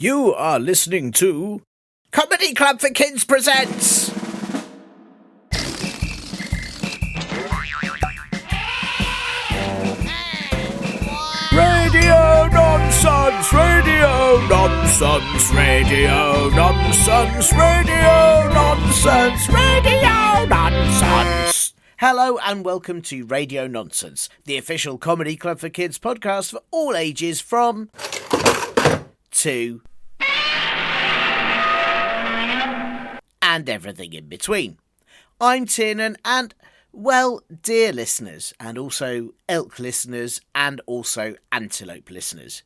You are listening to Comedy Club for Kids presents Radio Nonsense, Radio Nonsense, Radio Nonsense, Radio Nonsense, Radio Nonsense. Hello and welcome to Radio Nonsense, the official Comedy Club for Kids podcast for all ages from 2 and everything in between. I'm Tiernan and, well, dear listeners, and also elk listeners, and also antelope listeners,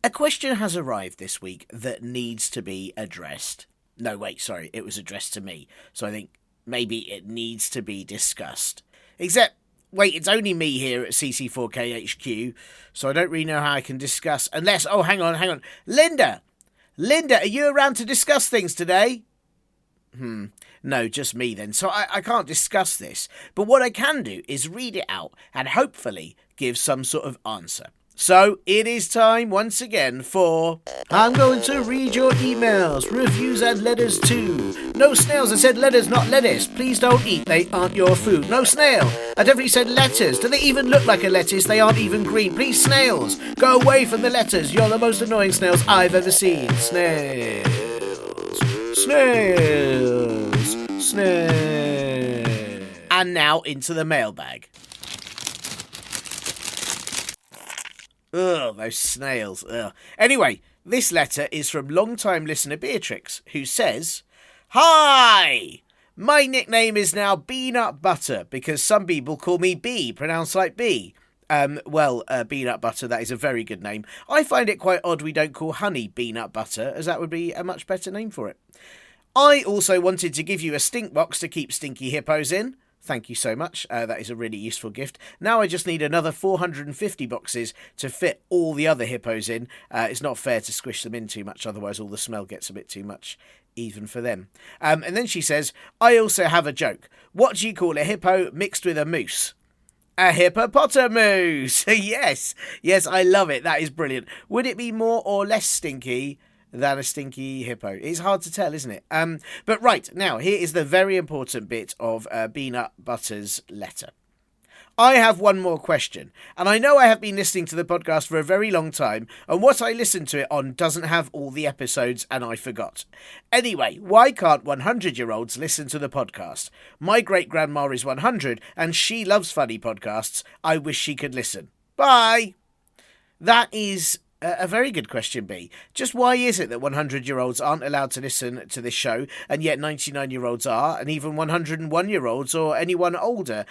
a question has arrived this week that needs to be addressed. No, wait, sorry, it was addressed to me, so I think maybe it needs to be discussed. Except, wait, it's only me here at CC4KHQ, so I don't really know how I can discuss, unless, oh, hang on. Linda, are you around to discuss things today? No, just me then. So I can't discuss this. But what I can do is read it out and hopefully give some sort of answer. So it is time once again for... I'm going to read your emails, reviews and letters too. No snails, I said letters, not lettuce. Please don't eat, they aren't your food. No snail, I definitely said letters. Do they even look like a lettuce? They aren't even green. Please snails, go away from the letters. You're the most annoying snails I've ever seen. Snails. And now into the mailbag. Ugh, those snails. Ugh. Anyway, this letter is from long-time listener Beatrix, who says, Hi! My nickname is now Peanut Butter, because some people call me B, pronounced like B. Peanut Butter, that is a very good name. I find it quite odd we don't call honey peanut butter, as that would be a much better name for it. I also wanted to give you a stink box to keep stinky hippos in. Thank you so much. That is a really useful gift. Now I just need another 450 boxes to fit all the other hippos in. It's not fair to squish them in too much, otherwise all the smell gets a bit too much, even for them. And then she says, I also have a joke. What do you call a hippo mixed with a moose? A hippopotamus! Yes, I love it. That is brilliant. Would it be more or less stinky than a stinky hippo? It's hard to tell, isn't it? But right, now, here is the very important bit of Peanut Butter's letter. I have one more question, and I know I have been listening to the podcast for a very long time, and what I listened to it on doesn't have all the episodes, and I forgot. Anyway, why can't 100-year-olds listen to the podcast? My great-grandma is 100, and she loves funny podcasts. I wish she could listen. Bye! That is a very good question, B. Just why is it that 100-year-olds aren't allowed to listen to this show, and yet 99-year-olds are, and even 101-year-olds or anyone older?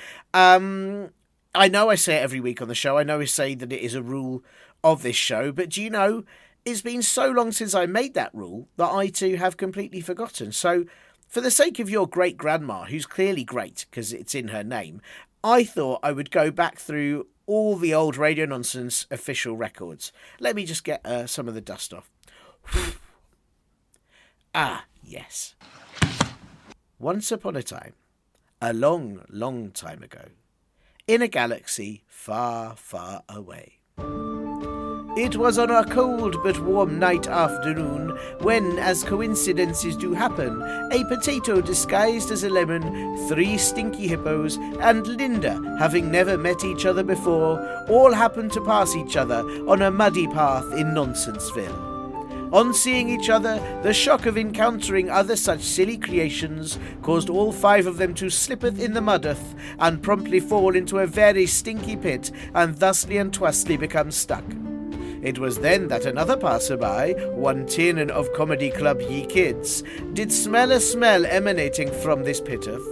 I know I say it every week on the show. I know I say that it is a rule of this show, but do you know, it's been so long since I made that rule that I too have completely forgotten. So, for the sake of your great-grandma, who's clearly great because it's in her name, I thought I would go back through all the old Radio Nonsense official records. Let me just get some of the dust off. Ah, yes. Once upon a time, a long, long time ago, in a galaxy far, far away. It was on a cold but warm night afternoon when, as coincidences do happen, a potato disguised as a lemon, 3 stinky hippos, and Linda, having never met each other before, all happened to pass each other on a muddy path in Nonsenseville. On seeing each other, the shock of encountering other such silly creations caused all 5 of them to slippeth in the muddeth and promptly fall into a very stinky pit and thusly and twastly become stuck. It was then that another passerby, one Tiernan of Comedy Club Ye Kids, did smell a smell emanating from this pitteth.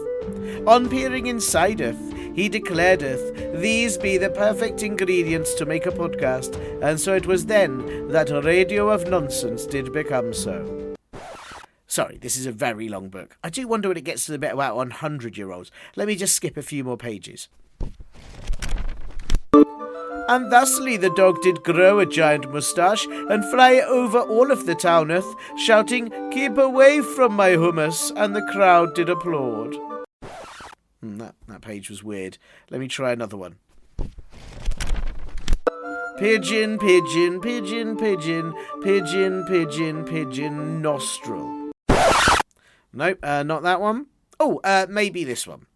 On peering insideth, he declaredeth, these be the perfect ingredients to make a podcast, and so it was then that Radio of Nonsense did become so. Sorry, this is a very long book. I do wonder when it gets to the bit about 100-year-olds. Let me just skip a few more pages. And thusly the dog did grow a giant moustache and fly over all of the towneth, shouting, keep away from my hummus, and the crowd did applaud. That page was weird. Let me try another one. Pigeon, pigeon, pigeon, pigeon, pigeon, pigeon, pigeon, nostril. Nope, not that one. Oh, maybe this one.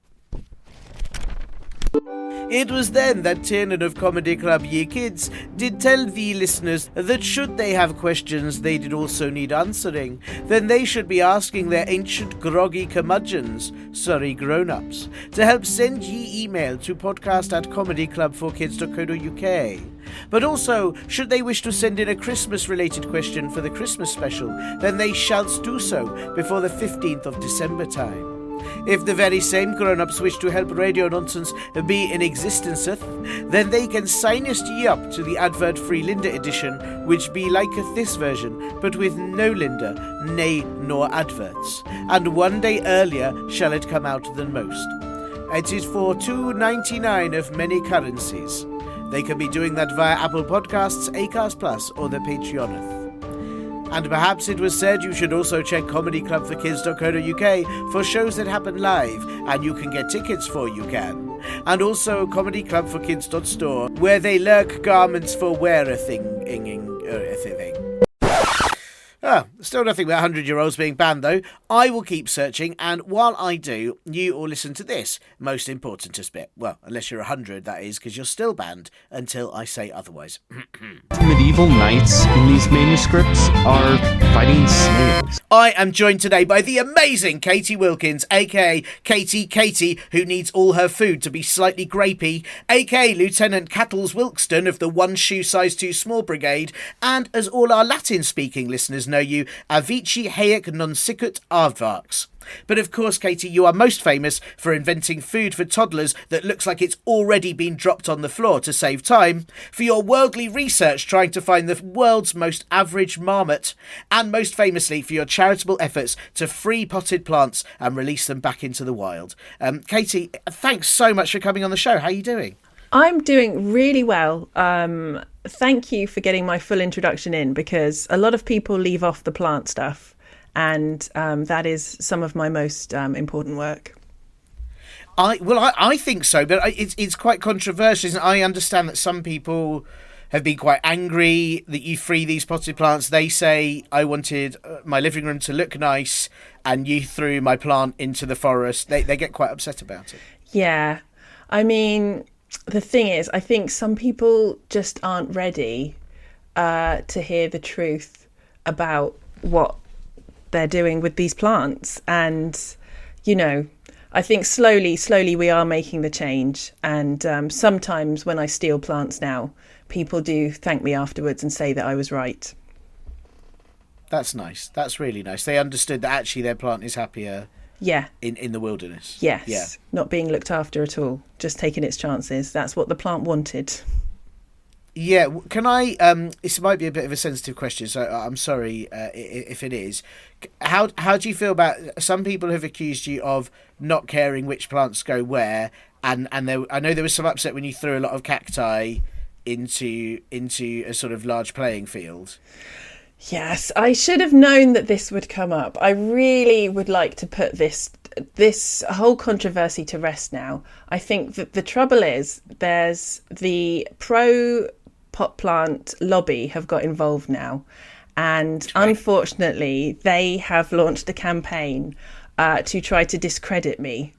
It was then that Tiernan of Comedy Club Ye Kids did tell the listeners that should they have questions they did also need answering, then they should be asking their ancient groggy curmudgeons, sorry grown-ups, to help send ye email to podcast@comedyclubforkids.co.uk. But also, should they wish to send in a Christmas-related question for the Christmas special, then they shall do so before the 15th of December time. If the very same grown-ups wish to help Radio Nonsense be in existence, then they can sign us ye up to the advert-free Linda edition, which be liketh this version, but with no Linda, nay, nor adverts. And one day earlier shall it come out than most. It is for $2.99 of many currencies. They can be doing that via Apple Podcasts, Acast Plus, or the Patreoneth. And perhaps it was said you should also check comedyclubforkids.co.uk for shows that happen live, and you can get tickets for you can. And also comedyclubforkids.store, where they lurk garments for wear-a-thing. Still nothing about 100-year-olds being banned, though. I will keep searching, and while I do, you all listen to this most importantest bit. Well, unless you're 100, that is, because you're still banned until I say otherwise. Medieval knights in these manuscripts are fighting snails. I am joined today by the amazing Catie Wilkins, aka Catie, who needs all her food to be slightly grapey, aka Lieutenant Cattles Wilkston of the One Shoe Size Too Small Brigade, and as all our Latin-speaking listeners know you, Avici Haec non sicut avarx. But of course, Catie, you are most famous for inventing food for toddlers that looks like it's already been dropped on the floor to save time, for your worldly research trying to find the world's most average marmot, and most famously for your charitable efforts to free potted plants and release them back into the wild. Catie, thanks so much for coming on the show. How are you doing? I'm doing really well. Thank you for getting my full introduction in, because a lot of people leave off the plant stuff. And that is some of my most important work. I think so, but it's quite controversial. I understand that some people have been quite angry that you free these potted plants. They say, I wanted my living room to look nice, and you threw my plant into the forest. They get quite upset about it. Yeah. I mean, the thing is, I think some people just aren't ready to hear the truth about what they're doing with these plants. And I think slowly we are making the change, and sometimes when I steal plants now, people do thank me afterwards and say that I was right. That's nice. That's really nice. They understood that actually their plant is happier in the wilderness. Yes. Not being looked after at all, just taking its chances. That's what the plant wanted. Yeah, can I, this might be a bit of a sensitive question, so I'm sorry if it is. How do you feel about, some people have accused you of not caring which plants go where, and I know there was some upset when you threw a lot of cacti into a sort of large playing field. Yes, I should have known that this would come up. I really would like to put this whole controversy to rest now. I think that the trouble is there's the pro pot plant lobby have got involved now, and unfortunately they have launched a campaign to try to discredit me,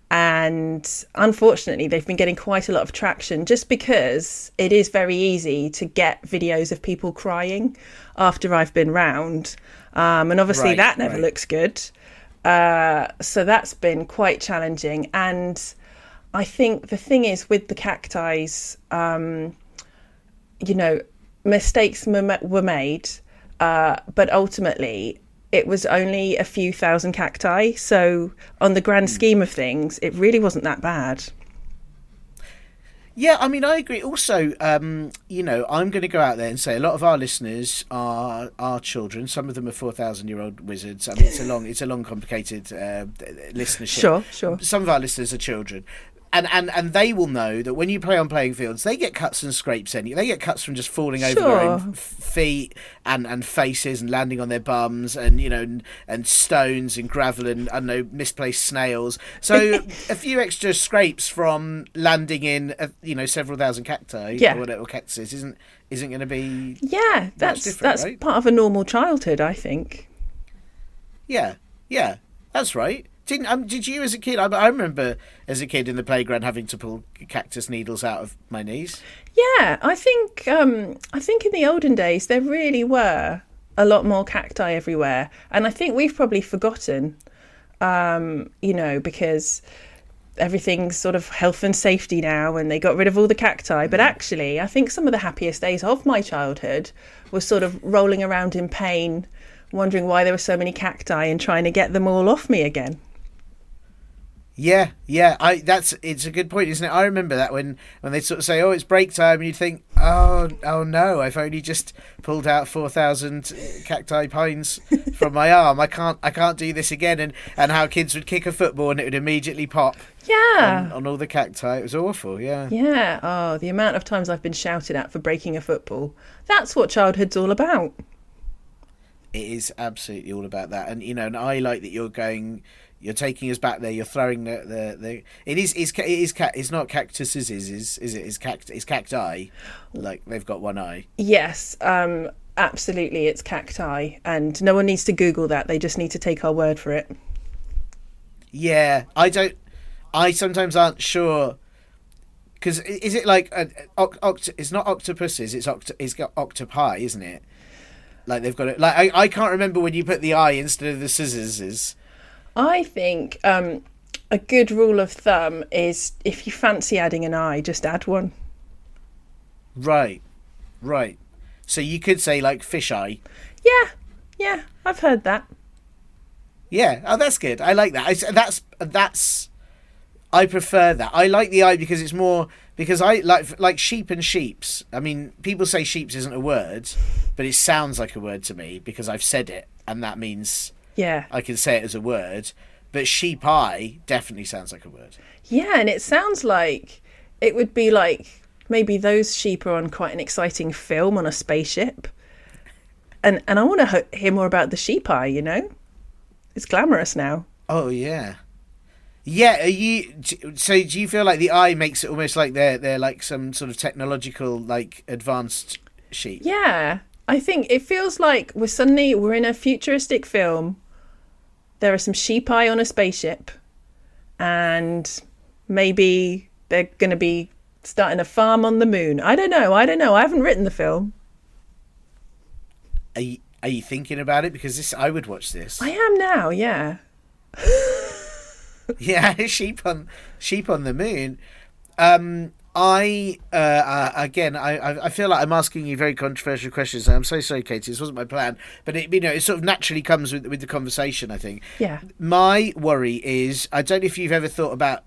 and unfortunately they've been getting quite a lot of traction just because it is very easy to get videos of people crying after I've been round, and obviously that never looks good. So that's been quite challenging. And I think the thing is with the cacti, mistakes were made, but ultimately it was only a few thousand cacti. So on the grand scheme of things, it really wasn't that bad. Yeah, I mean, I agree. Also, I'm going to go out there and say a lot of our listeners are children. Some of them are 4,000-year-old wizards. I mean, it's a long, complicated listenership. Sure. Some of our listeners are children. And they will know that when you play on playing fields, they get cuts and scrapes. They get cuts from just falling over their own feet and faces and landing on their bums, and and stones and gravel and, I don't know, misplaced snails. So a few extra scrapes from landing in several thousand cacti or whatever cactuses isn't going to be that's different, right? part of a normal childhood, I think. Yeah, that's right. Did you as a kid? I remember as a kid in the playground having to pull cactus needles out of my knees. Yeah, I think in the olden days there really were a lot more cacti everywhere, and I think we've probably forgotten, because everything's sort of health and safety now, and they got rid of all the cacti. But actually, I think some of the happiest days of my childhood was sort of rolling around in pain, wondering why there were so many cacti and trying to get them all off me again. Yeah, it's a good point, isn't it? I remember that when they sort of say, "Oh, it's break time," and you think, "Oh no, I've only just pulled out 4,000 cacti pines from my arm. I can't do this again." And how kids would kick a football and it would immediately pop. Yeah. On all the cacti, it was awful. Yeah. Yeah. Oh, the amount of times I've been shouted at for breaking a football. That's what childhood's all about. It is absolutely all about that, and and I like that you're taking us back there. You're throwing the it's not cactuses, is it? It's cacti. Like they've got one eye. Yes, absolutely, it's cacti, and no one needs to Google that. They just need to take our word for it. Yeah, I sometimes aren't sure. Because is it like it's not octopuses? It's got octopi, isn't it? Like they've got it. Like I can't remember when you put the eye instead of the scissors. I think a good rule of thumb is if you fancy adding an eye, just add one. Right. So you could say like fish eye. Yeah, I've heard that. Yeah, oh, that's good. I like that. That's. I prefer that. I like the eye because it's more because I like sheep and sheeps. I mean, people say sheeps isn't a word, but it sounds like a word to me because I've said it, and that means. Yeah. I can say it as a word, but sheep eye definitely sounds like a word. Yeah, and it sounds like it would be like maybe those sheep are on quite an exciting film on a spaceship. And I want to hear more about the sheep eye, It's glamorous now. Oh, yeah. Yeah, so do you feel like the eye makes it almost like they're like some sort of technological, like, advanced sheep? Yeah, I think it feels like we're in a futuristic film. There are some sheep eye on a spaceship, and maybe they're going to be starting a farm on the moon. I don't know. I haven't written the film. Are you thinking about it? Because I would watch this. I am now, yeah. Yeah, sheep on the moon. I feel like I'm asking you very controversial questions. I'm so sorry, Catie. This wasn't my plan, but it sort of naturally comes with the conversation, I think. Yeah. My worry is I don't know if you've ever thought about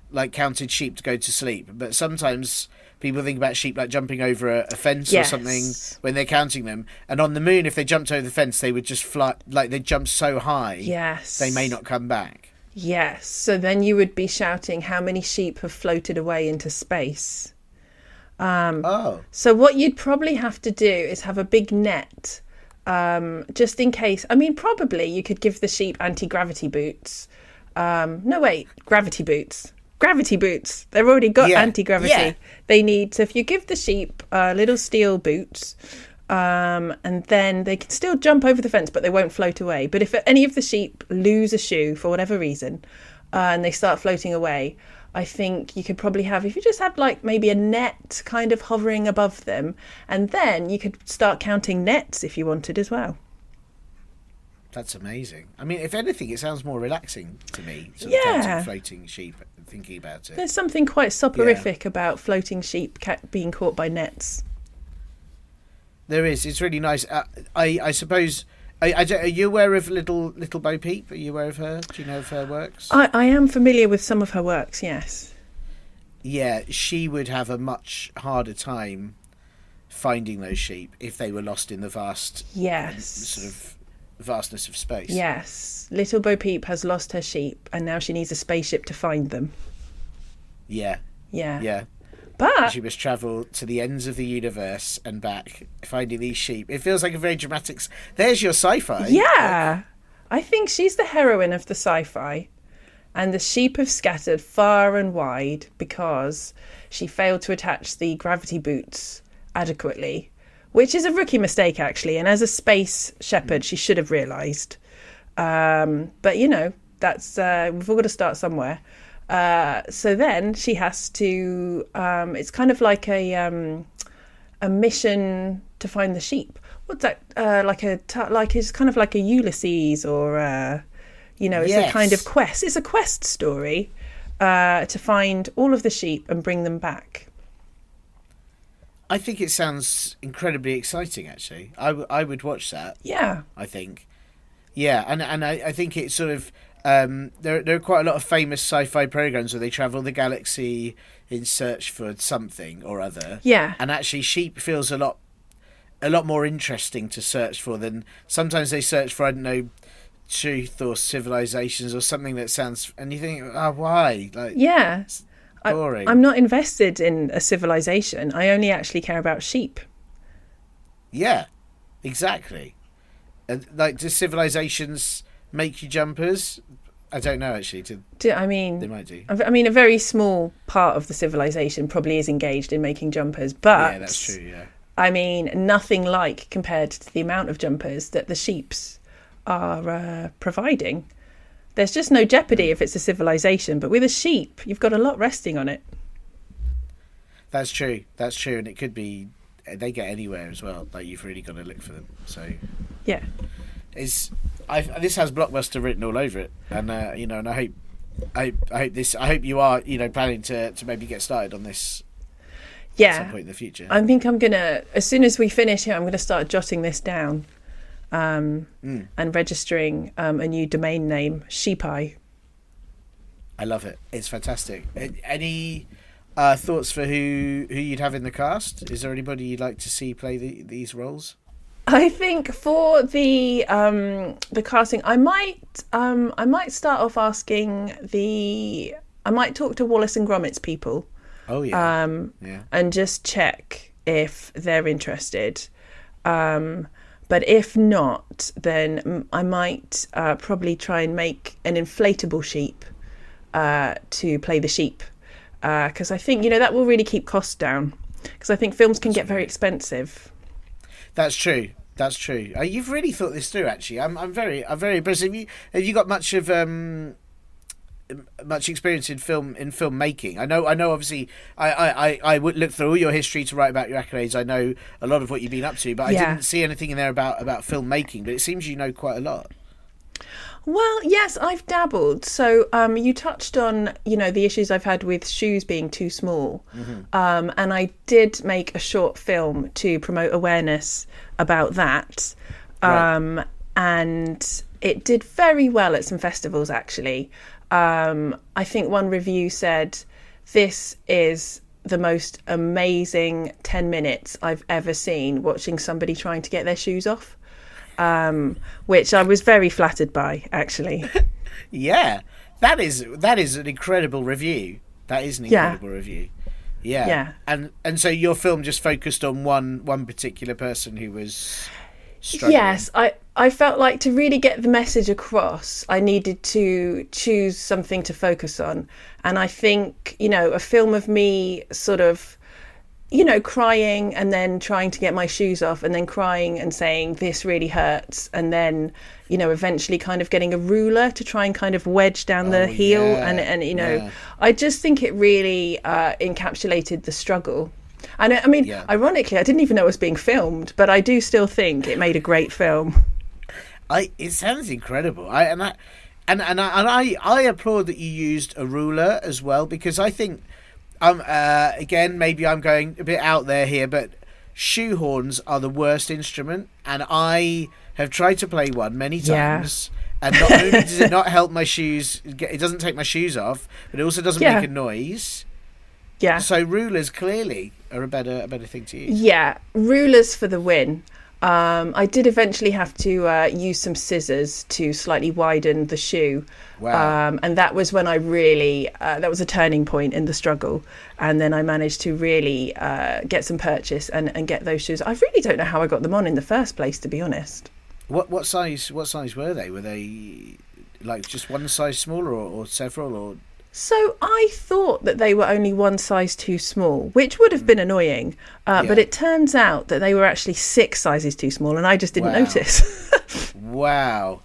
like counted sheep to go to sleep, but sometimes people think about sheep like jumping over a fence or something when they're counting them. And on the moon, if they jumped over the fence, they would just fly, like they'd jump so high. Yes. They may not come back. Yes, so then you would be shouting how many sheep have floated away into space. So what you'd probably have to do is have a big net, just in case. I mean, probably you could give the sheep anti-gravity boots. Gravity boots. Gravity boots. They've already got anti-gravity. Yeah. They need, so if you give the sheep little steel boots, and then they can still jump over the fence, but they won't float away. But if any of the sheep lose a shoe for whatever reason, and they start floating away, I think you could probably have, if you just had like maybe a net kind of hovering above them, and then you could start counting nets if you wanted as well. That's amazing. I mean, if anything, it sounds more relaxing to me. Sort of counting floating sheep, thinking about it. There's something quite soporific about floating sheep being caught by nets. There is. It's really nice. I suppose. Are you aware of Little Bo Peep? Are you aware of her? Do you know of her works? I am familiar with some of her works. Yes. Yeah, she would have a much harder time finding those sheep if they were lost in the vast. Yes. Sort of vastness of space. Yes, Little Bo Peep has lost her sheep, and now she needs a spaceship to find them. Yeah. But she must travel to the ends of the universe and back, finding these sheep. It feels like a very dramatic. There's your sci-fi. Yeah, I think she's the heroine of the sci-fi, and the sheep have scattered far and wide because she failed to attach the gravity boots adequately, which is a rookie mistake, actually. And as a space shepherd, she should have realised. But, you know, that's we've all got to start somewhere. So then she has to, it's kind of like a mission to find the sheep. What's that? It's kind of like a Ulysses or, you know, it's a kind of quest. It's a quest story to find all of the sheep and bring them back. I think it sounds incredibly exciting, actually. I would watch that. Yeah. I think. Yeah, and I think it's sort of... there are quite a lot of famous sci-fi programs where they travel the galaxy in search for something or other. Yeah. And actually sheep feels a lot more interesting to search for than... Sometimes they search for, I don't know, truth or civilizations or something that sounds... And you think, oh, why? Like, yeah. boring. I'm not invested in a civilization. I only actually care about sheep. Yeah, exactly. Like, do civilizations make you jumpers? I don't know, actually. I mean, they might do. I mean, a very small part of the civilization probably is engaged in making jumpers, but yeah, that's true. Yeah. I mean, nothing like compared to the amount of jumpers that the sheeps are providing. There's just no jeopardy if it's a civilization, but with a sheep, you've got a lot resting on it. That's true, and it could be they get anywhere as well. Like, you've really got to look for them. So yeah, this has Blockbuster written all over it, and you know, and I hope you are, you know, planning to maybe get started on this. Yeah, at some point in the future. I think I'm gonna, as soon as we finish here, I'm gonna start jotting this down. And registering a new domain name, Sheepeye. I love it. It's fantastic. Any thoughts for who you'd have in the cast? Is there anybody you'd like to see play these roles? I think for the casting, I might start off asking I might talk to Wallace and Gromit's people. Oh yeah. And just check if they're interested. But if not, then I might probably try and make an inflatable sheep to play the sheep. Because I think, you know, that will really keep costs down. Because I think films can get very expensive. That's true. You've really thought this through, actually. I'm very impressed. Have you got much experience in filmmaking? I know. Obviously, I would look through all your history to write about your accolades. I know a lot of what you've been up to, but I didn't see anything in there about filmmaking. But it seems you know quite a lot. Well, yes, I've dabbled. So you touched on, you know, the issues I've had with shoes being too small, and I did make a short film to promote awareness about that, Right. And it did very well at some festivals, actually. I think one review said, this is the most amazing 10 minutes I've ever seen watching somebody trying to get their shoes off, which I was very flattered by, actually. Yeah, that is an incredible review. That is an incredible review. Yeah. And so your film just focused on one particular person who was struggling. Yes, I felt like to really get the message across, I needed to choose something to focus on. And I think, you know, a film of me sort of, you know, crying and then trying to get my shoes off and then crying and saying, this really hurts. And then, you know, eventually kind of getting a ruler to try and kind of wedge down the heel. And you know, I just think it really encapsulated the struggle. And I mean, ironically, I didn't even know it was being filmed, but I do still think it made a great film. It sounds incredible. I applaud that you used a ruler as well, because I think, again, maybe I'm going a bit out there here, but shoehorns are the worst instrument, and I have tried to play one many times. And not only does it not help my shoes, it doesn't take my shoes off, but it also doesn't make a noise. Yeah. So rulers clearly are a better thing to use. Yeah, rulers for the win. I did eventually have to use some scissors to slightly widen the shoe. Wow. And that was when I really, that was a turning point in the struggle. And then I managed to really get some purchase and get those shoes. I really don't know how I got them on in the first place, to be honest. What size were they? Were they like just one size smaller or several or? So I thought that they were only one size too small, which would have been annoying. But it turns out that they were actually 6 sizes too small, and I just didn't notice. Wow.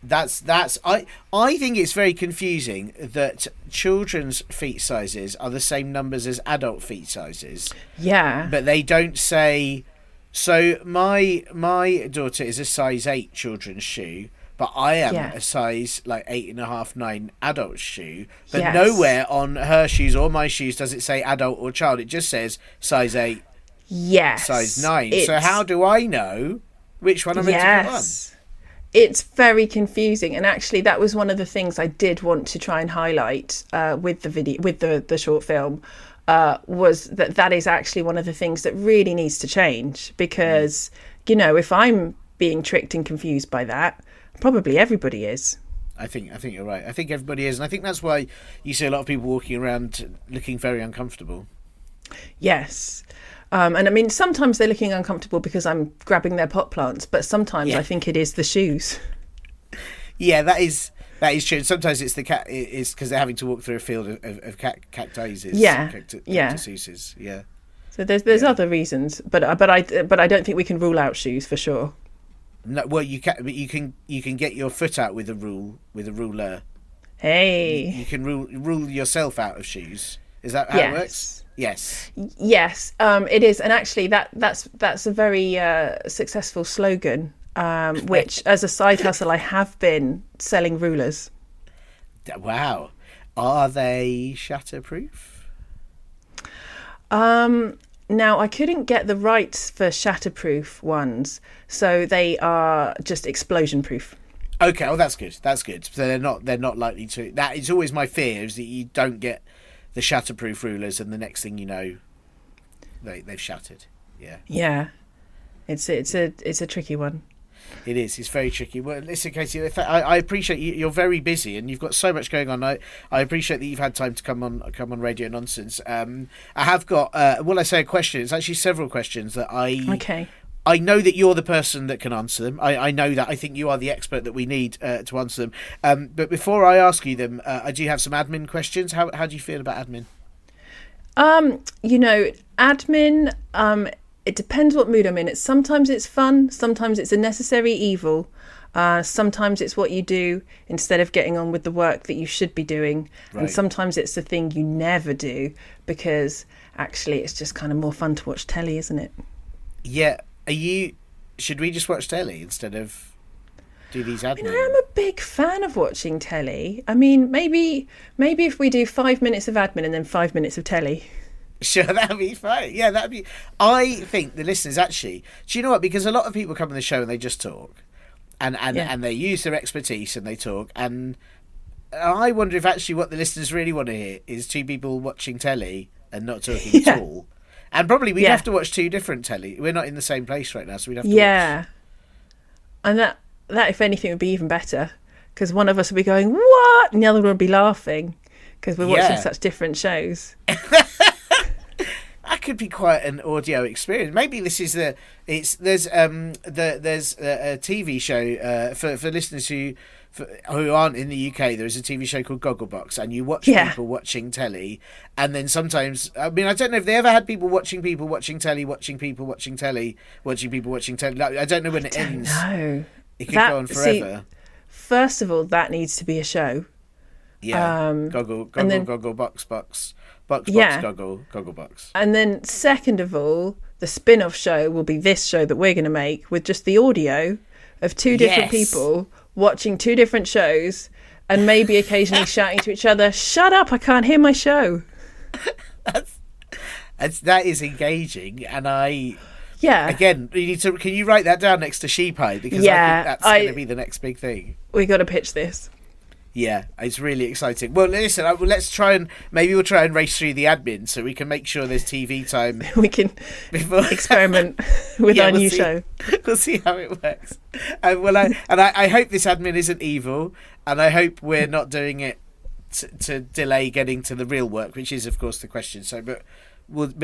That's I think it's very confusing that children's feet sizes are the same numbers as adult feet sizes. Yeah. But they don't say. So my daughter is a size 8 children's shoe, but I am a size like 8.5, 9 adult shoe. But nowhere on her shoes or my shoes does it say adult or child. It just says size 8, size 9. So how do I know which one I'm meant to put on? It's very confusing, and actually that was one of the things I did want to try and highlight with the video, with the short film, was that is actually one of the things that really needs to change, because if I'm being tricked and confused by that, probably everybody is. I think you're right. I think everybody is, and I think that's why you see a lot of people walking around looking very uncomfortable. Yes. And I mean, sometimes they're looking uncomfortable because I'm grabbing their pot plants, but sometimes I think it is the shoes. Yeah, that is true. Sometimes it's the cat. It's because they're having to walk through a field of cactuses. Cactuses. Yeah. So there's other reasons, but I don't think we can rule out shoes for sure. No, well, you can. But you can get your foot out with a ruler. Hey. You can rule yourself out of shoes. Is that how it works? Yes. It is, and actually that's a very successful slogan. Which, as a side hustle, I have been selling rulers. Wow, are they shatterproof? Now I couldn't get the rights for shatterproof ones, so they are just explosion proof. Okay, well that's good. That's good. So they're not likely to. That is always my fear, is that you don't get the shatterproof rulers, and the next thing you know, they've shattered. Yeah, it's a tricky one. It is. It's very tricky. Well, listen, Catie, I appreciate you. You're very busy and you've got so much going on. I appreciate that you've had time to come on Radio Nonsense. I have got I say a question. It's actually several questions that I know that you're the person that can answer them. I know that. I think you are the expert that we need to answer them. But before I ask you them, I do have some admin questions. How do you feel about admin? Admin, it depends what mood I'm in. Sometimes it's fun, sometimes it's a necessary evil. Sometimes it's what you do instead of getting on with the work that you should be doing. Right. And sometimes it's the thing you never do, because actually it's just kind of more fun to watch telly, isn't it? Yeah. Should we just watch telly instead of do these admin? I am a big fan of watching telly. I mean, maybe if we do 5 minutes of admin and then 5 minutes of telly. Sure, that'd be fine. Yeah, that'd be. I think the listeners actually. Do you know what? Because a lot of people come on the show and they just talk, and they use their expertise and they talk, and I wonder if actually what the listeners really want to hear is two people watching telly and not talking at all. And probably we'd have to watch two different telly. We're not in the same place right now, so we'd have to watch. And that if anything would be even better, because one of us would be going what, and the other one would be laughing because we're watching such different shows. That could be quite an audio experience. Maybe this is there's a TV show for listeners who aren't in the UK. There is a TV show called Gogglebox, and you watch people watching telly, and then sometimes, I mean, I don't know if they ever had people watching telly, watching people watching telly, watching people watching telly. I don't know when it ends. No, it could go on forever. First of all, that needs to be a show. Yeah, Gogglebox. Gogglebox. And then second of all, the spin-off show will be this show that we're going to make with just the audio of two different people watching two different shows and maybe occasionally shouting to each other, "Shut up, I can't hear my show." That is engaging, and again, can you write that down next to sheep hide, because I think that's going to be the next big thing. We got to pitch this. Yeah, it's really exciting. Well, listen, we'll try and race through the admin so we can make sure there's TV time. We can experiment with our new show. We'll see how it works. I hope this admin isn't evil, and I hope we're not doing it to delay getting to the real work, which is, of course, the question. So, but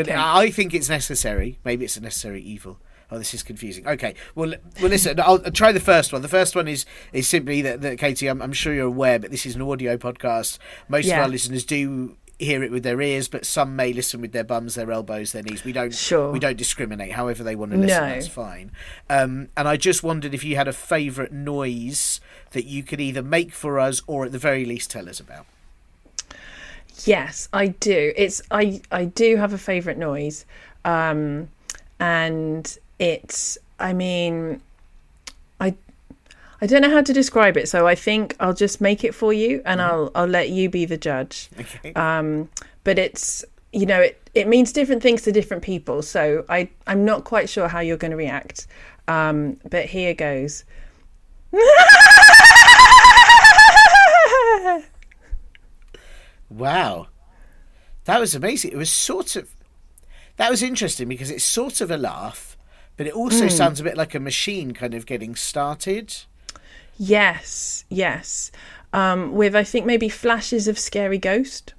I think it's necessary. Maybe it's a necessary evil. Oh, this is confusing. Okay, well, listen. I'll try the first one. The first one is simply that Katie, I'm sure you're aware, but this is an audio podcast. Most of our listeners do hear it with their ears, but some may listen with their bums, their elbows, their knees. We don't discriminate. However they want to listen, that's fine. And I just wondered if you had a favourite noise that you could either make for us or at the very least tell us about. Yes, I do. I do have a favourite noise, and it's. I mean, I don't know how to describe it, so I think I'll just make it for you, and I'll let you be the judge. Okay. But it's, you know, it means different things to different people, so I'm not quite sure how you're going to react. But here goes. Wow, that was amazing. It was that was interesting because it's sort of a laugh, but it also sounds a bit like a machine kind of getting started. Yes. With, I think, maybe flashes of scary ghost.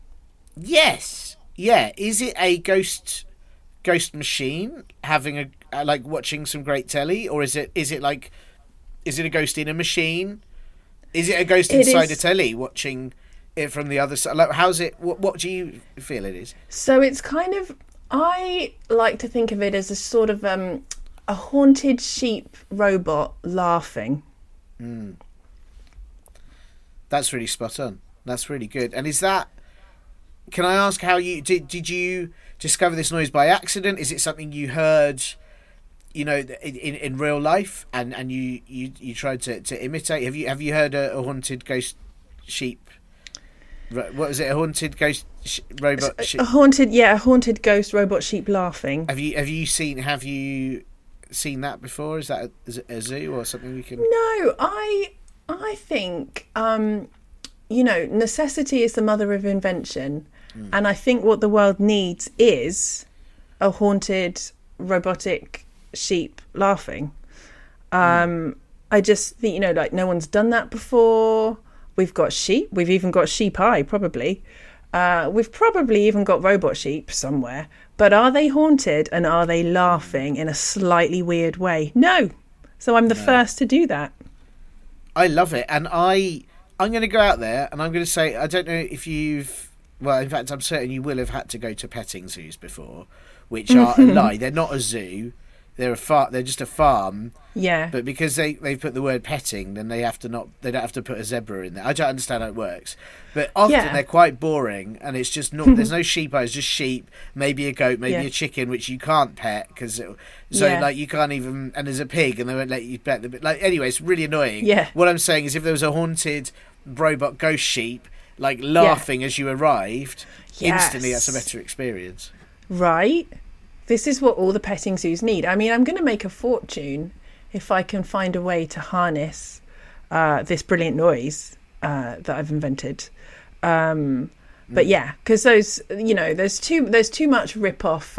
Yes. Yeah. Is it a ghost machine having like watching some great telly, or is it a ghost in a machine? Is it a ghost inside a telly watching it from the other side? Like, how's it? What do you feel it is? So it's kind of, I like to think of it as a sort of a haunted sheep robot laughing. That's really spot on. That's really good. And is that? Can I ask how you did you discover this noise by accident? Is it something you heard, you know, in real life, and you tried to imitate? Have you heard a haunted ghost sheep? What was it? A haunted ghost robot sheep? A haunted ghost robot sheep laughing. Have you seen that before? Is that a zoo or something we can? No, I think you know, necessity is the mother of invention, and I think what the world needs is a haunted robotic sheep laughing. I just think, you know, like, no one's done that before. We've got sheep. We've even got sheep eye, probably. We've probably even got robot sheep somewhere. But are they haunted and are they laughing in a slightly weird way? No. So I'm the first to do that. I love it. And I'm going to go out there and I'm going to say, I don't know if you've... Well, in fact, I'm certain you will have had to go to petting zoos before, which are a lie. They're not a zoo. They're just a farm. Yeah. But because they've put the word petting, then they don't have to put a zebra in there. I don't understand how it works. But often they're quite boring, and it's just not. There's no sheep eyes, just sheep, maybe a goat, maybe a chicken, which you can't pet because like you can't even. And there's a pig, and they won't let you pet them. Like, anyway, it's really annoying. Yeah. What I'm saying is, if there was a haunted robot ghost sheep, like, laughing as you arrived, instantly that's a better experience. Right. This is what all the petting zoos need. I mean, I'm going to make a fortune if I can find a way to harness this brilliant noise that I've invented. But yeah, because those, you know, there's too much rip-off.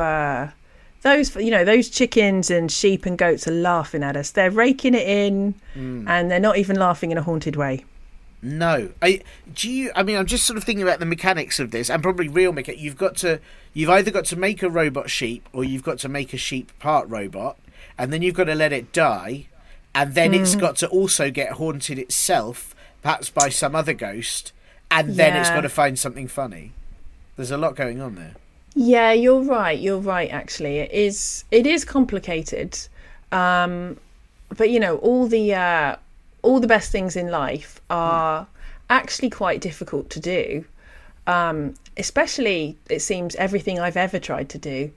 Those chickens and sheep and goats are laughing at us. They're raking it in, and they're not even laughing in a haunted way. No, I'm just sort of thinking about the mechanics of this, and probably real mechanics. You've either got to make a robot sheep, or you've got to make a sheep part robot, and then you've got to let it die, and then it's got to also get haunted itself, perhaps by some other ghost, and then it's got to find something funny. There's a lot going on there. Yeah, you're right. Actually, it is complicated, but you know, all the best things in life are actually quite difficult to do, especially, it seems, everything I've ever tried to do.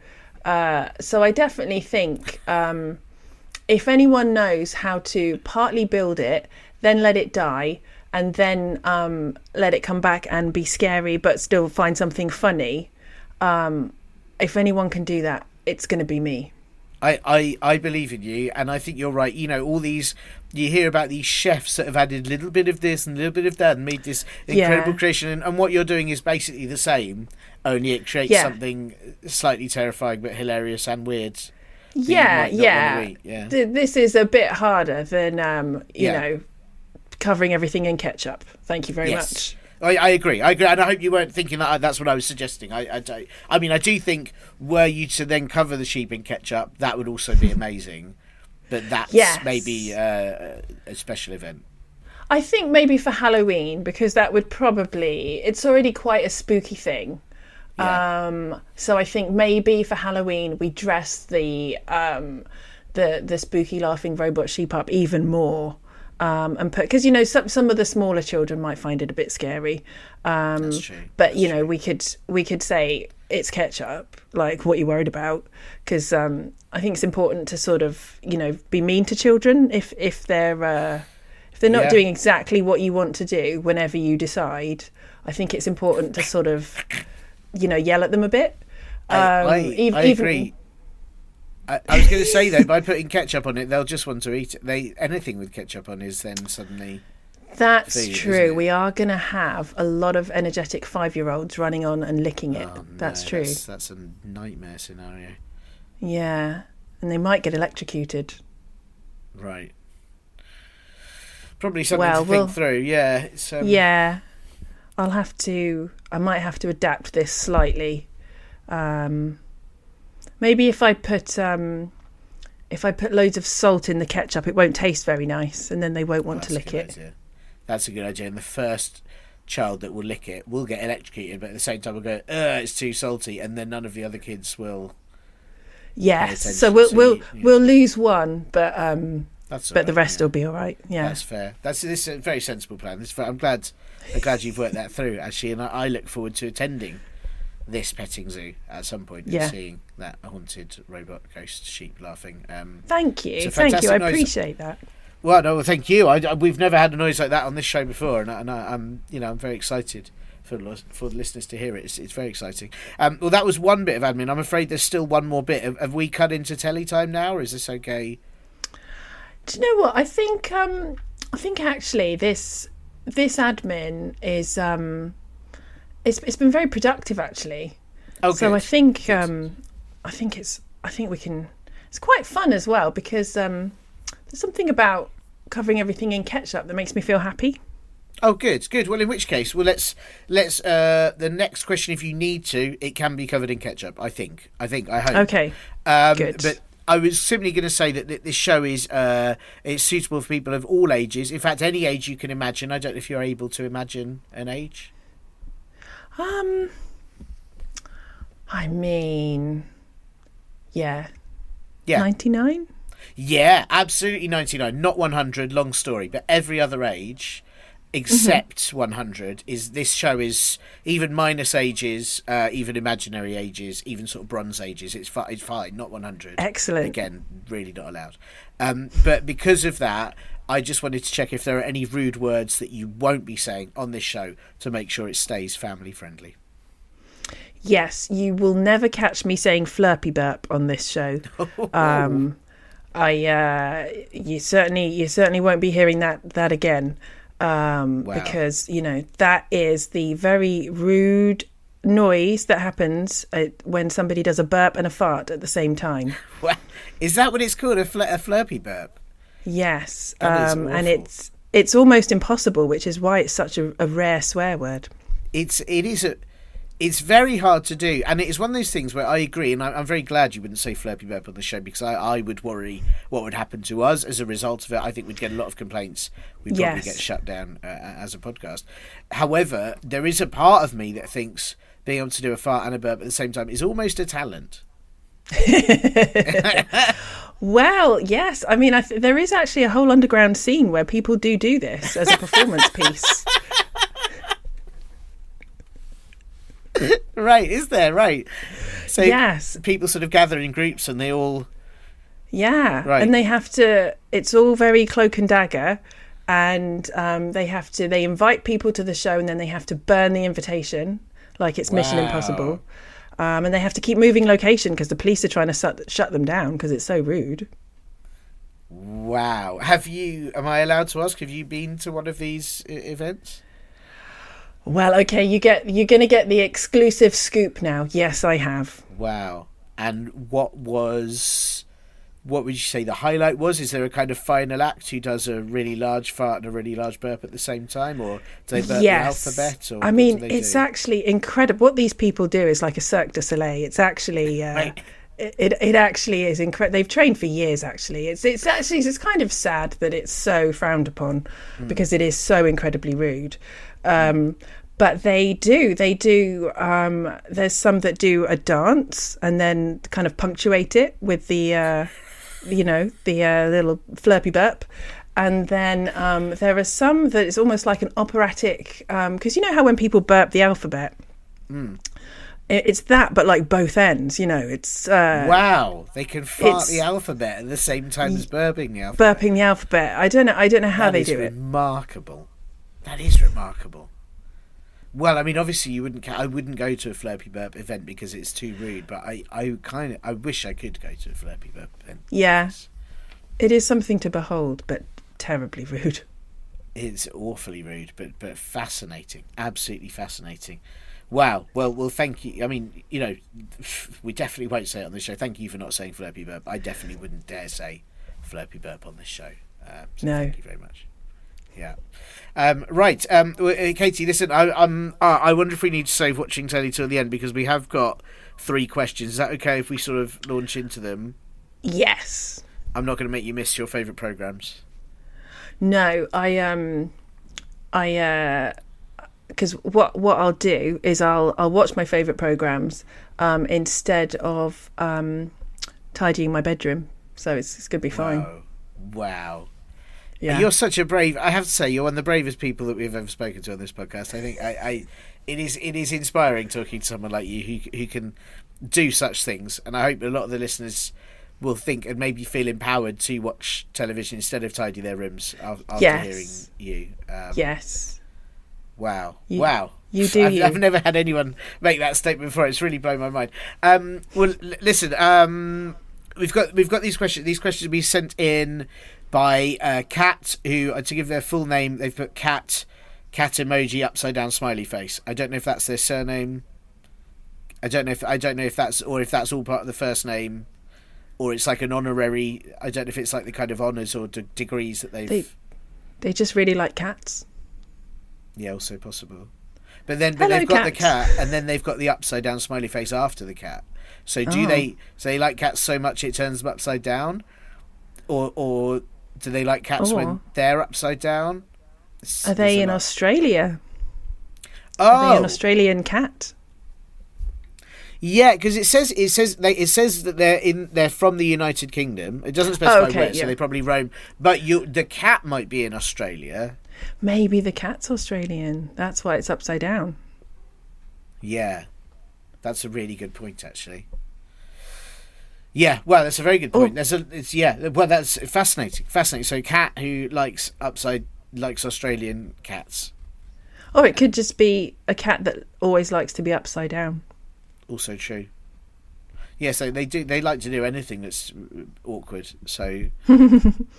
So I definitely think if anyone knows how to partly build it, then let it die, and then let it come back and be scary but still find something funny, if anyone can do that, it's going to be me. I believe in you, and I think you're right. You know, all these, you hear about these chefs that have added a little bit of this and a little bit of that and made this incredible creation, and what you're doing is basically the same, only it creates something slightly terrifying but hilarious and weird. This is a bit harder than you know, covering everything in ketchup. Thank you very much. I agree, and I hope you weren't thinking that that's what I was suggesting. I do think, were you to then cover the sheep in ketchup, that would also be amazing. But that's maybe a special event. I think maybe for Halloween, because that would probably, it's already quite a spooky thing. Yeah. So I think maybe for Halloween we dress the spooky laughing robot sheep up even more. And put, because some of the smaller children might find it a bit scary. That's true. But we could say it's ketchup. Like, what you worried about? Because I think it's important to sort of be mean to children if they're not doing exactly what you want to do whenever you decide. I think it's important to sort of yell at them a bit. I agree. I was going to say, though, by putting ketchup on it, they'll just want to eat it. Anything with ketchup on is then suddenly... That's food, true. We are going to have a lot of energetic 5-year-olds running on and licking it. Oh, that's true. That's a nightmare scenario. Yeah, and they might get electrocuted. Right. Probably something to think through, yeah. Yeah. I might have to adapt this slightly. Maybe if I put loads of salt in the ketchup, it won't taste very nice, and then they won't want to lick it. Idea. That's a good idea. And the first child that will lick it will get electrocuted, but at the same time will go, it's too salty, and then none of the other kids will. Yes, so we'll lose one, but the rest will be all right. Yeah, that's fair. This is a very sensible plan. I'm glad you've worked that through, actually, and I look forward to attending this petting zoo at some point and seeing that haunted robot ghost sheep laughing. Thank you. I appreciate that. Well, no, thank you. We've never had a noise like that on this show before, and I'm very excited for the listeners to hear it. It's very exciting. Well, that was one bit of admin. I'm afraid there's still one more bit. Have we cut into telly time now, or is this okay? Do you know what? I think actually this admin is it's been very productive, actually. Okay. So I think we can. It's quite fun as well, because there's something about covering everything in ketchup that makes me feel happy. Oh, good. Well, in which case, let's the next question, if you need to, it can be covered in ketchup. I hope. Okay. Good. But I was simply going to say that this show is it's suitable for people of all ages. In fact, any age you can imagine. I don't know if you're able to imagine an age. I mean, yeah. 99? Yeah, absolutely 99. Not 100, long story, but every other age except 100 this show is even minus ages, even imaginary ages, even sort of bronze ages. It's fine, not 100. Excellent. Again, really not allowed. But because of that, I just wanted to check if there are any rude words that you won't be saying on this show to make sure it stays family friendly. Yes, you will never catch me saying flirpy burp on this show. You certainly won't be hearing that again. Wow. Because that is the very rude noise that happens when somebody does a burp and a fart at the same time. Is that what it's called, a flirpy burp? Yes, and it's almost impossible, which is why it's such a rare swear word. It's very hard to do, and it is one of those things where I agree, and I'm very glad you wouldn't say flirpy burp on the show, because I would worry what would happen to us as a result of it. I think we'd get a lot of complaints. We'd probably get shut down as a podcast. However, there is a part of me that thinks being able to do a fart and a burp at the same time is almost a talent. Well, yes. I mean, there is actually a whole underground scene where people do this as a performance piece. Right, is there? Right. So yes, people sort of gather in groups and they all... Yeah, right. And they have to... It's all very cloak and dagger, and they invite people to the show, and then they have to burn the invitation like it's Mission Impossible. And they have to keep moving location because the police are trying to shut them down because it's so rude. Wow. Am I allowed to ask, have you been to one of these events? Well, okay, you're going to get the exclusive scoop now. Yes, I have. Wow. And what was what would you say the highlight was? Is there a kind of final act who does a really large fart and a really large burp at the same time, or do they burp the alphabet? Or I mean, it's actually incredible. What these people do is like a Cirque du Soleil. It's actually right. it actually is incredible. They've trained for years. Actually, it's kind of sad that it's so frowned upon because it is so incredibly rude. But they do. There's some that do a dance and then kind of punctuate it with the little flirpy burp. And then there are some that it's almost like an operatic, because you know how when people burp the alphabet, it's that, but like both ends, it's... wow, they can fart the alphabet at the same time as burping the alphabet. Burping the alphabet. I don't know how they do it. That is remarkable. Well, I mean, obviously, I wouldn't go to a Flirpy Burp event because it's too rude. But I wish I could go to a Flirpy Burp event. Yeah, it is something to behold, but terribly rude. It's awfully rude, but fascinating, absolutely fascinating. Wow. Well, thank you. I mean, we definitely won't say it on this show. Thank you for not saying Flirpy Burp. I definitely wouldn't dare say Flirpy Burp on this show. So no. Thank you very much. Yeah. Right. Catie, listen, I wonder if we need to save watching telly till the end because we have got 3 questions. Is that okay if we sort of launch into them? Yes. I'm not going to make you miss your favourite programmes. No, because what I'll do is I'll watch my favourite programmes instead of tidying my bedroom. So it's going to be fine. Wow. Yeah. You're such a brave. I have to say, you're one of the bravest people that we've ever spoken to on this podcast. I think it is inspiring talking to someone like you who can do such things, and I hope a lot of the listeners will think and maybe feel empowered to watch television instead of tidy their rooms after hearing you. Yes. Wow. Wow. You do. I've never had anyone make that statement before. It's really blown my mind. Well, listen. We've got these questions. These questions will be sent in by Cat, who, to give their full name, they've put cat emoji upside down smiley face. I don't know if that's their surname. I don't know if that's all part of the first name, or it's like an honorary. I don't know if it's like the kind of honours or degrees that they just really like cats. Yeah, also possible. But they've got the cat, and then they've got the upside down smiley face after the cat. So they like cats so much it turns them upside down, or do they like cats when they're upside down? Are they in Australia? Oh, are they an Australian cat? Yeah, because it says that they're from the United Kingdom. It doesn't specify where, so they probably roam. But the cat might be in Australia. Maybe the cat's Australian. That's why it's upside down. Yeah, that's a really good point, actually. Yeah, well, that's a very good point. That's fascinating. So, cat who likes Australian cats. Or it could just be a cat that always likes to be upside down. Also true. Yeah, so they like to do anything that's awkward. So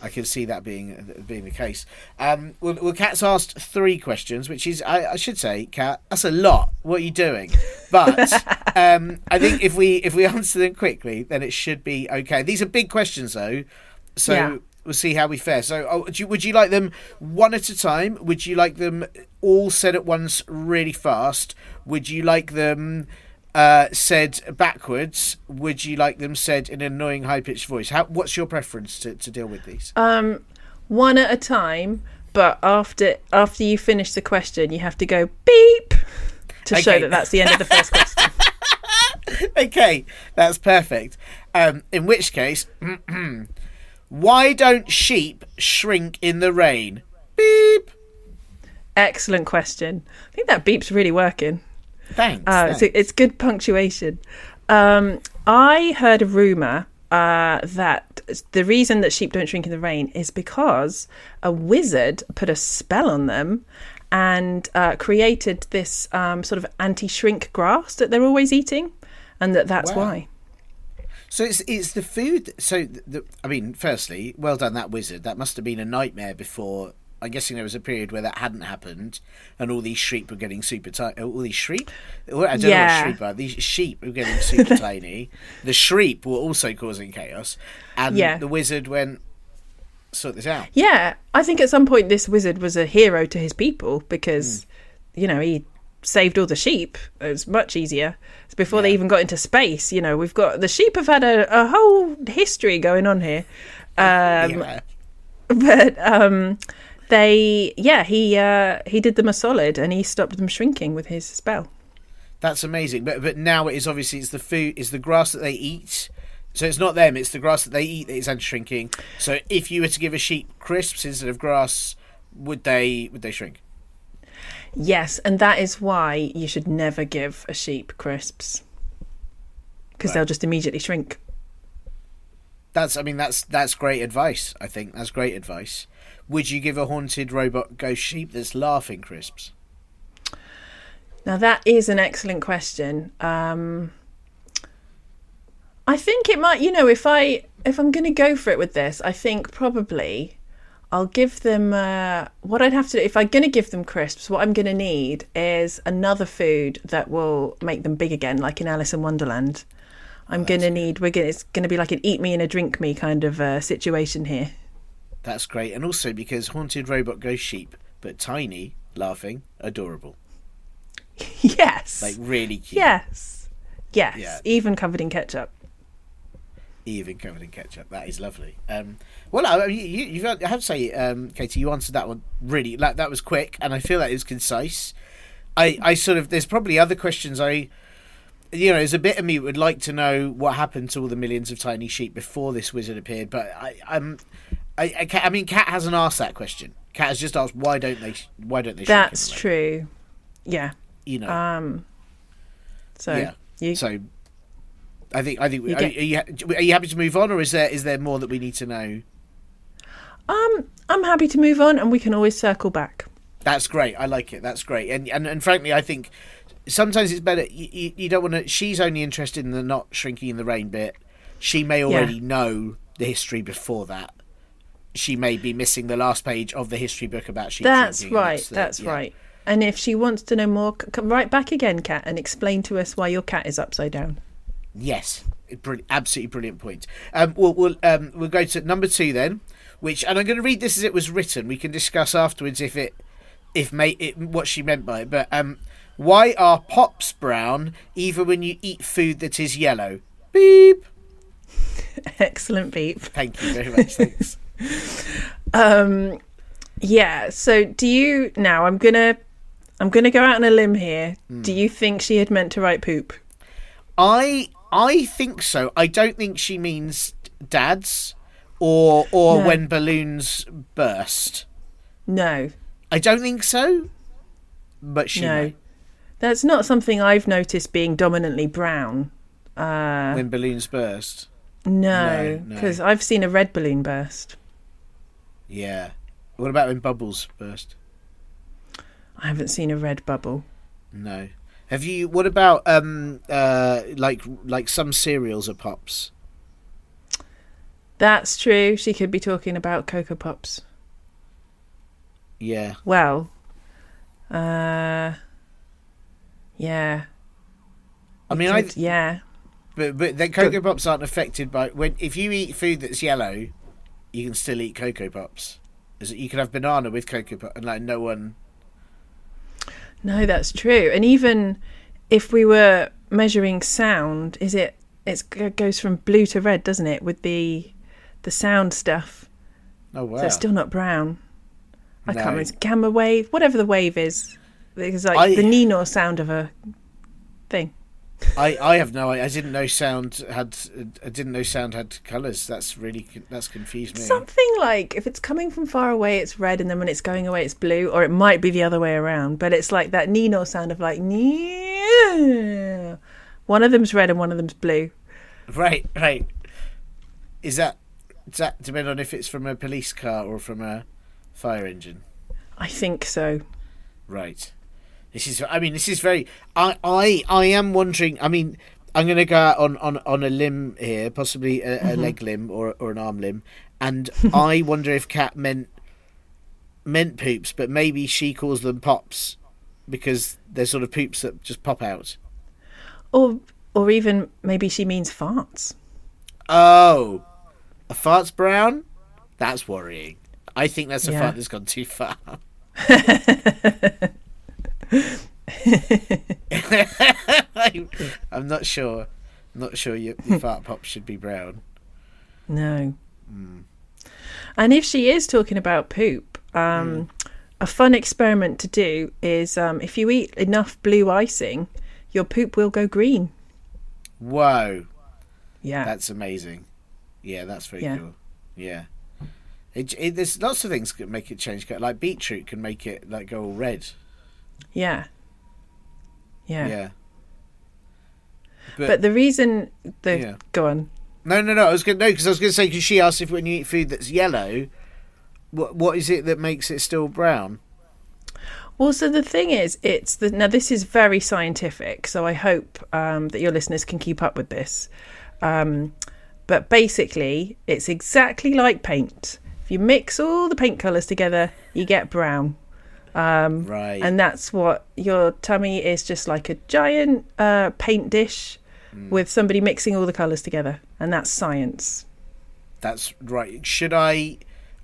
I can see that being the case. Well, Kat's asked 3 questions, which is I should say, Kat, that's a lot. What are you doing? But I think if we answer them quickly, then it should be okay. These are big questions, though, so we'll see how we fare. So, would you like them one at a time? Would you like them all said at once, really fast? Would you like them said backwards? Would you like them said in an annoying high-pitched voice? What's your preference to deal with these? One at a time, but after you finish the question, you have to go beep to show that that's the end of the first question. Okay, that's perfect. In which case, why don't sheep shrink in the rain? Beep. Excellent question. I think that beep's really working. Thanks. It's good punctuation. I heard a rumour that the reason that sheep don't shrink in the rain is because a wizard put a spell on them and created this sort of anti-shrink grass that they're always eating, and that's why. So it's the food. So I mean, firstly, well done, that wizard. That must have been a nightmare before I'm guessing there was a period where that hadn't happened, and all these sheep were getting super tiny. All these sheep? I don't know what sheep are. These sheep were getting super tiny. The sheep were also causing chaos, and the wizard went, sort this out. Yeah, I think at some point this wizard was a hero to his people because, he saved all the sheep. It was much easier. It's before they even got into space. We've got the sheep have had a whole history going on here. But he did them a solid and he stopped them shrinking with his spell. That's amazing. But now it's the food, it's the grass that they eat. So it's not them, it's the grass that they eat that is anti-shrinking. So if you were to give a sheep crisps instead of grass, would they shrink? Yes, and that is why you should never give a sheep crisps. Because they'll just immediately shrink. That's great advice, I think. That's great advice. Would you give a haunted robot ghost sheep that's laughing crisps? Now that is an excellent question. I think it might, if I'm going to go for it with this, I think probably I'll give them, what I'd have to do, if I'm going to give them crisps, what I'm going to need is another food that will make them big again, like in Alice in Wonderland. It's going to be like an eat me and a drink me kind of situation here. That's great. And also because haunted robot ghost sheep, but tiny, laughing, adorable. Yes. Like really cute. Yes. Yeah. Even covered in ketchup. That is lovely. Well, I have to say, Katie, you answered that one really. That was quick, and I feel that it was concise. I sort of, there's probably other questions there's a bit of me would like to know what happened to all the millions of tiny sheep before this wizard appeared, but I mean, Kat hasn't asked that question. Kat has just asked why don't they shrink? That's true. Yeah. So I think are you happy to move on, or is there more that we need to know? I'm happy to move on, and we can always circle back. That's great. I like it. That's great. And frankly, I think sometimes it's better. You don't want to. She's only interested in the not shrinking in the rain bit. She may already know the history before that. She may be missing the last page of the history book about sheep. That's right. That's right. And if she wants to know more, come right back again, Kat, and explain to us why your cat is upside down. Yes, absolutely brilliant point. We'll go to number 2 then, and I'm going to read this as it was written. We can discuss afterwards what she meant by it. But why are pops brown even when you eat food that is yellow? Beep. Excellent beep. Thank you very much. Thanks. Yeah. So do you now? I'm gonna go out on a limb here. Do you think she had meant to write poop? I think so. I don't think she means dads or no. When balloons burst. No. I don't think so. But she may. That's not something I've noticed being dominantly brown. When balloons burst? No, because I've seen a red balloon burst. Yeah. What about when bubbles burst? I haven't seen a red bubble. No. Have you? What about like some cereals are pops? That's true. She could be talking about Cocoa Pops. Yeah. Well, yeah. I mean, yeah. But the Cocoa Pops aren't affected by if you eat food that's yellow, you can still eat Cocoa Pops. You can have banana with Cocoa Pops, and like no one. No, that's true. And even if we were measuring sound, it goes from blue to red, doesn't it? With the sound stuff. Oh wow! So it's still not brown. I can't remember. It's gamma wave, whatever the wave is. It's like the Ninor sound of a thing. I have no. I didn't know sound had. I didn't know sound had colours. That's confused me. Something like if it's coming from far away, it's red, and then when it's going away, it's blue, or it might be the other way around. But it's like that Ninor sound of like. One of them's red and one of them's blue. Right. Does that depend on if it's from a police car or from a fire engine? I think so. Right. This is very. I am wondering. I mean, I'm going to go out on a limb here, possibly a leg limb or an arm limb, and I wonder if Kat meant mint poops, but maybe she calls them pops because they're sort of poops that just pop out. Or even maybe she means farts. Oh, a fart's brown? That's worrying. I think that's a Yeah. fart that's gone too far. I'm not sure. Not sure your fart pop should be brown. No. And if she is talking about poop, a fun experiment to do is if you eat enough blue icing, your poop will go green. Whoa. Yeah. That's amazing. Yeah, that's very Yeah. cool. Yeah. There's lots of things that make it change. Like beetroot can make it like go all red. Yeah. Yeah. Yeah. But the reason Yeah. Go on. No. I was going to say, because she asked if when you eat food that's yellow, what is it that makes it still brown? Well, so the thing is, now this is very scientific, so I hope that your listeners can keep up with this. But basically, it's exactly like paint. If you mix all the paint colours together, you get brown. Right. And that's what your tummy is, just like a giant paint dish with somebody mixing all the colours together. And that's science. That's right.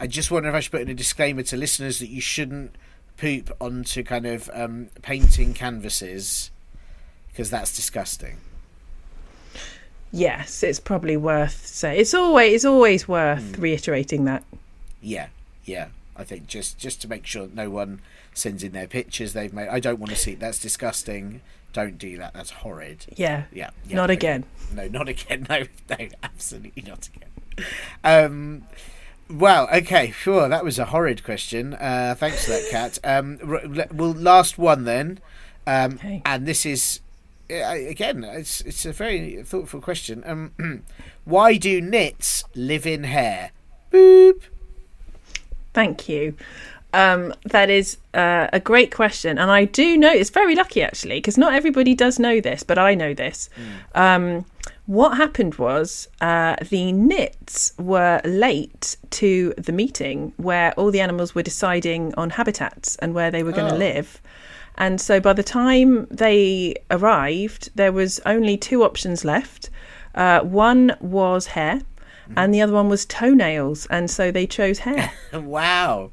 I just wonder if I should put in a disclaimer to listeners that you shouldn't poop onto kind of painting canvases, because that's disgusting. Yes, it's probably worth saying. It's always worth reiterating that. Yeah. I think just to make sure no one sends in their pictures they've made. I don't want to see it. That's disgusting. Don't do that. That's horrid. Yeah. Yeah. Not again. No, not again. No, absolutely not again. Well, okay, sure. That was a horrid question. Thanks for that, Kat. Well, last one then. Okay. And this is, again, it's a very thoughtful question. Why do nits live in hair? Boop. Thank you. That is a great question. And I do know, it's very lucky actually, because not everybody does know this, but I know this. What happened was the nits were late to the meeting where all the animals were deciding on habitats and where they were going to live. And so by the time they arrived, there was only two options left. One was hair and the other one was toenails. And so they chose hair. Wow.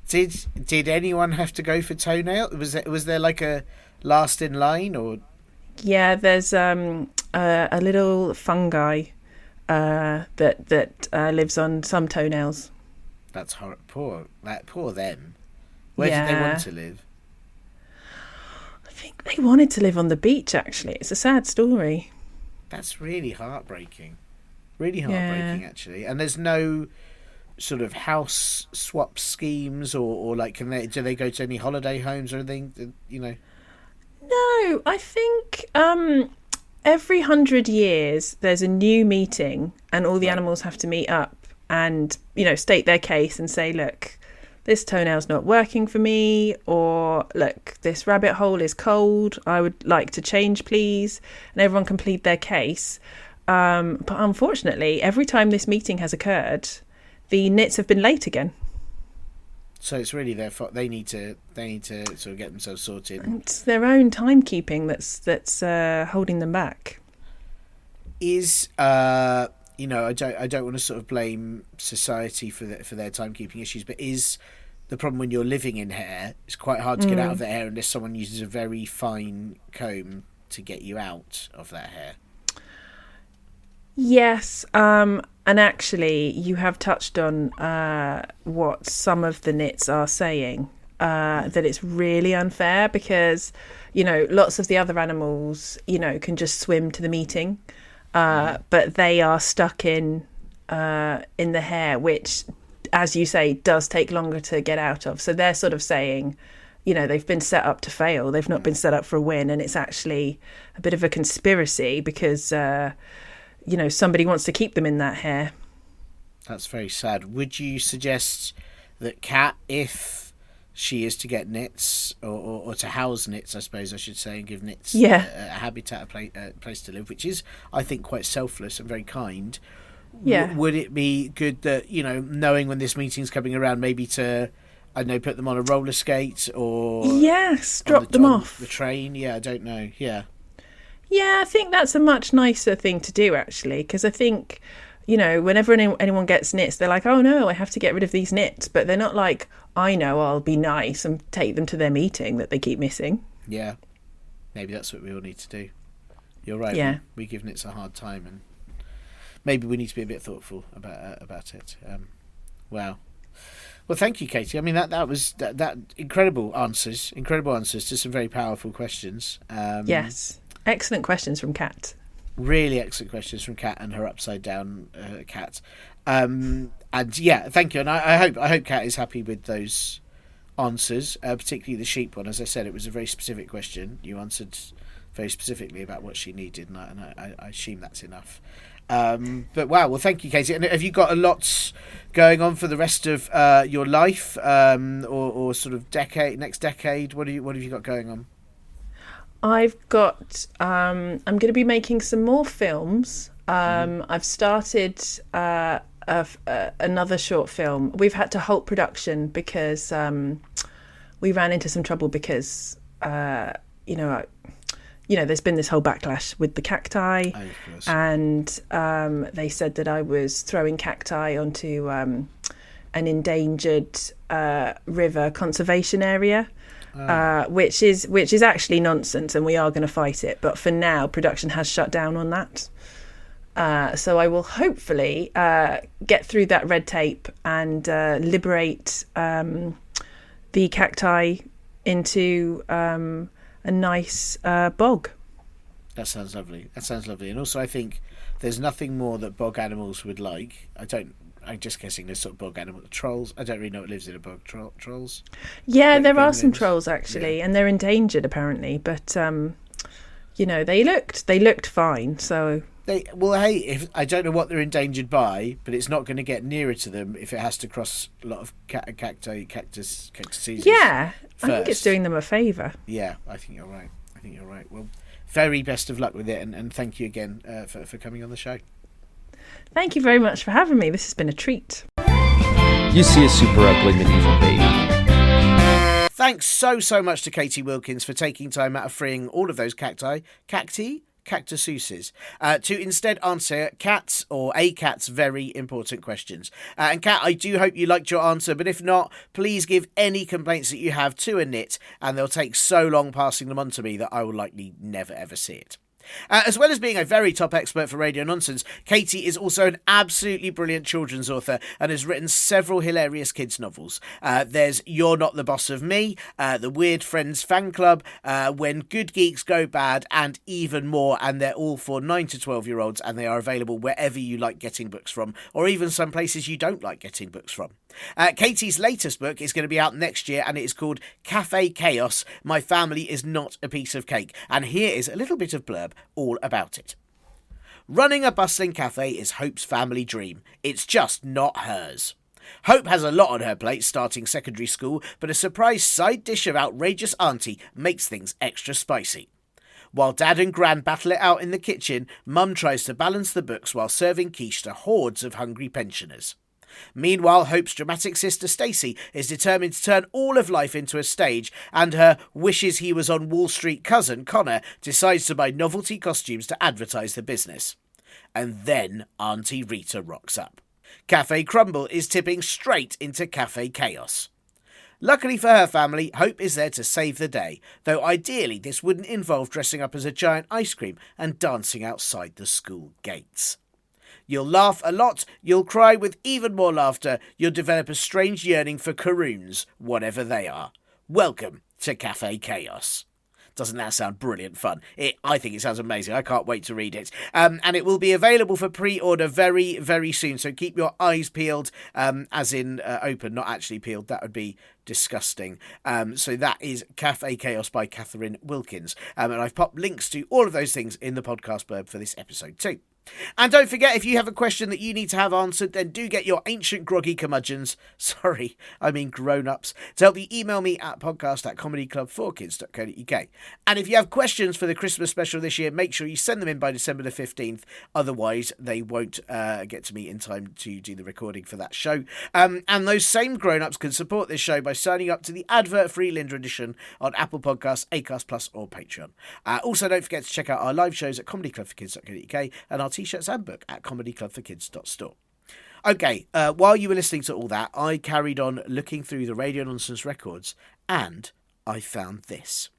Did anyone have to go for toenail? Was there like a last in line, or? Yeah, there's a little fungi that lives on some toenails. That's poor them. Where did they want to live? I think they wanted to live on the beach, actually. It's a sad story. That's really heartbreaking. Really heartbreaking, actually. And there's no sort of house swap schemes or like, do they go to any holiday homes or anything, you know? No, I think every 100 years there's a new meeting and all the animals have to meet up and, state their case and say, look, this toenail's not working for me, or look, this rabbit hole is cold, I would like to change, please. And everyone can plead their case. But unfortunately, every time this meeting has occurred, the nits have been late again. So it's really their fault. They need to sort of get themselves sorted. It's their own timekeeping that's holding them back. Is I don't want to sort of blame society for their timekeeping issues, but is the problem when you're living in hair? It's quite hard to get out of the hair unless someone uses a very fine comb to get you out of that hair. Yes, and actually you have touched on what some of the nits are saying, that it's really unfair because, lots of the other animals, can just swim to the meeting, but they are stuck in the hair, which, as you say, does take longer to get out of. So they're sort of saying, they've been set up to fail. They've not been set up for a win. And it's actually a bit of a conspiracy because somebody wants to keep them in that hair. That's very sad. Would you suggest that Kat, if she is to get nits, or to house nits, I suppose I should say, and give nits a habitat, a place to live, which is, I think, quite selfless and very kind, would it be good that, knowing when this meeting's coming around, maybe to I don't know, put them on a roller skate or... Yes, drop them off. The train, yeah, I don't know, yeah. Yeah, I think that's a much nicer thing to do, actually, because I think, you know, whenever anyone gets nits, they're like, oh no, I have to get rid of these nits. But they're not like, I know, I'll be nice and take them to their meeting that they keep missing. Yeah, maybe that's what we all need to do. You're right, yeah. we give nits a hard time, and maybe we need to be a bit thoughtful about it. Wow. Well, thank you, Catie. I mean, that was incredible answers to some very powerful questions. Yes, excellent questions from Kat. Really excellent questions from Kat and her upside down cat. And yeah, thank you. And I hope Kat is happy with those answers, particularly the sheep one. As I said, it was a very specific question. You answered very specifically about what she needed, and I assume that's enough. But wow, well, thank you, Catie. And have you got a lot going on for the rest of your life, or sort of next decade? What have you got going on? I've got. I'm going to be making some more films. I've started another short film. We've had to halt production because we ran into some trouble because there's been this whole backlash with the cacti, and they said that I was throwing cacti onto an endangered river conservation area, which is actually nonsense, and we are going to fight it. But for now, production has shut down on that. So I will hopefully get through that red tape and liberate the cacti into a nice bog. That sounds lovely. And also, I think there's nothing more that bog animals would like. I'm just guessing there's sort of bog animal trolls. I don't really know what lives in a bog. Trolls. Yeah, there are some trolls actually, and they're endangered apparently. But they looked fine. So if I don't know what they're endangered by, but it's not going to get nearer to them if it has to cross a lot of cactus seasons. Yeah, first. I think it's doing them a favour. Yeah, I think you're right. Well, very best of luck with it, and thank you again for coming on the show. Thank you very much for having me. This has been a treat. You see a super ugly medieval baby. Thanks so much to Catie Wilkins for taking time out of freeing all of those cactuses, to instead answer Kat's very important questions. And Kat, I do hope you liked your answer, but if not, please give any complaints that you have to a knit, and they'll take so long passing them on to me that I will likely never ever see it. As well as being a very top expert for radio nonsense, Catie is also an absolutely brilliant children's author and has written several hilarious kids' novels. There's You're Not the Boss of Me, The Weird Friends Fan Club, When Good Geeks Go Bad, and even more, and they're all for 9 to 12-year-olds, and they are available wherever you like getting books from, or even some places you don't like getting books from. Catie's latest book is going to be out next year, and it is called Cafe Chaos, My Family is Not a Piece of Cake. And here is a little bit of blurb all about it. Running a bustling cafe is Hope's family dream. It's just not hers. Hope has a lot on her plate starting secondary school, but a surprise side dish of outrageous auntie makes things extra spicy. While Dad and Gran battle it out in the kitchen, Mum tries to balance the books while serving quiche to hordes of hungry pensioners. Meanwhile, Hope's dramatic sister Stacey is determined to turn all of life into a stage, and her wishes he was on Wall Street cousin, Connor, decides to buy novelty costumes to advertise the business. And then Auntie Rita rocks up. Cafe Crumble is tipping straight into Cafe Chaos. Luckily for her family, Hope is there to save the day, though ideally this wouldn't involve dressing up as a giant ice cream and dancing outside the school gates. You'll laugh a lot, you'll cry with even more laughter, you'll develop a strange yearning for caroons, whatever they are. Welcome to Cafe Chaos. Doesn't that sound brilliant fun? I think it sounds amazing. I can't wait to read it. And it will be available for pre-order very, very soon, so keep your eyes peeled, as in open, not actually peeled. That would be disgusting. So that is Cafe Chaos by Catie Wilkins. And I've popped links to all of those things in the podcast blurb for this episode too. And don't forget, if you have a question that you need to have answered, then do get your ancient groggy curmudgeons, sorry, I mean grown-ups, to help you email me at podcast@comedyclub4kids.co.uk. And if you have questions for the Christmas special this year, make sure you send them in by December the 15th, otherwise they won't get to me in time to do the recording for that show. And those same grown-ups can support this show by signing up to the advert-free Linda edition on Apple Podcasts, Acast Plus or Patreon. Also, don't forget to check out our live shows at comedyclubforkids.co.uk and our t-shirts and book at comedyclubforkids.store. Okay, while you were listening to all that, I carried on looking through the Radio Nonsense records, and I found this.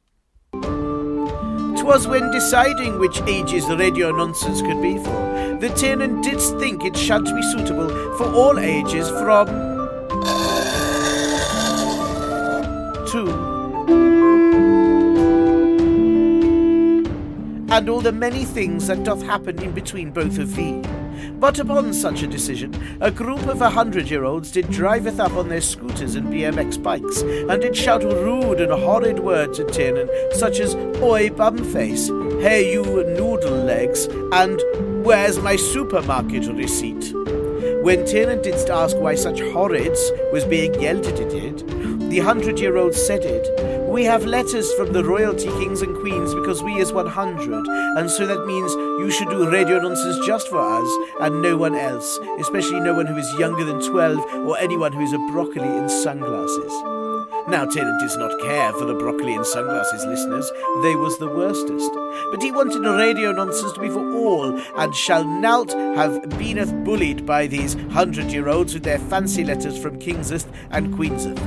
'Twas when deciding which ages the Radio Nonsense could be for, the Tiernan didst think it should be suitable for all ages from 2 and all the many things that doth happen in between both of thee. But upon such a decision, a group of 100-year-olds did driveth up on their scooters and BMX bikes, and did shout rude and horrid words at Tiernan, such as, "Oi, bumface," "Hey, you noodle legs," and "Where's my supermarket receipt?" When Tiernan didst ask why such horrids was being yelled at it, the 100-year-olds said it, "We have letters from the royalty kings and queens because we is 100, and so that means you should do Radio Nonsense just for us and no one else, especially no one who is younger than 12 or anyone who is a broccoli in sunglasses." Now, Tiernan does not care for the broccoli and sunglasses listeners, they was the worstest. But he wanted Radio Nonsense to be for all, and shall nowt have beeneth bullied by these 100-year-olds with their fancy letters from Kingseth and Queenseth.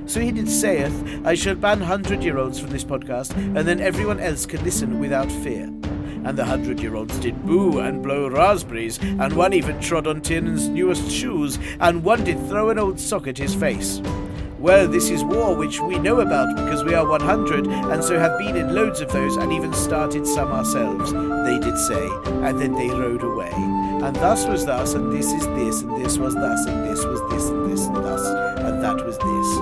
So he did saith, "I shall ban 100-year-olds from this podcast, and then everyone else can listen without fear." And the 100-year-olds did boo and blow raspberries, and one even trod on Tiernan's newest shoes, and one did throw an old sock at his face. Well, this is war, which we know about because we are 100, and so have been in loads of those, and even started some ourselves, they did say, and then they rode away. And thus was thus, and this is this, and this was thus, and this was this, and this and thus, and that was this.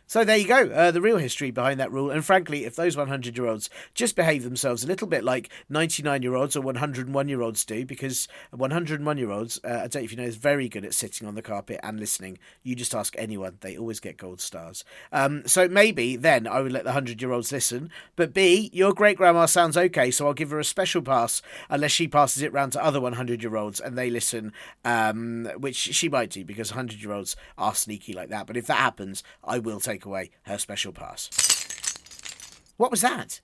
So there you go, the real history behind that rule. And frankly, if those 100-year-olds just behave themselves a little bit like 99-year-olds or 101-year-olds do, because 101-year-olds, I don't know if you know, is very good at sitting on the carpet and listening. You just ask anyone, they always get gold stars. So maybe then I would let the 100-year-olds listen. But B, your great-grandma sounds okay, so I'll give her a special pass unless she passes it round to other 100-year-olds and they listen, which she might do because 100-year-olds are sneaky like that. But if that happens, I will take away her special pass. What was that?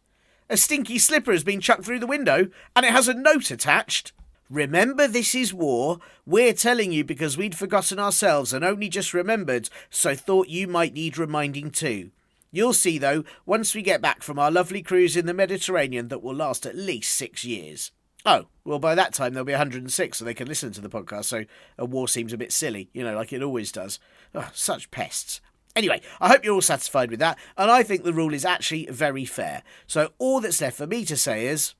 A stinky slipper has been chucked through the window and it has a note attached. Remember, this is war. We're telling you because we'd forgotten ourselves and only just remembered, so thought you might need reminding too. You'll see, though, once we get back from our lovely cruise in the Mediterranean that will last at least 6 years. Oh, well, by that time there'll be 106 so they can listen to the podcast, so a war seems a bit silly, like it always does. Oh, such pests. Anyway, I hope you're all satisfied with that, and I think the rule is actually very fair. So all that's left for me to say is...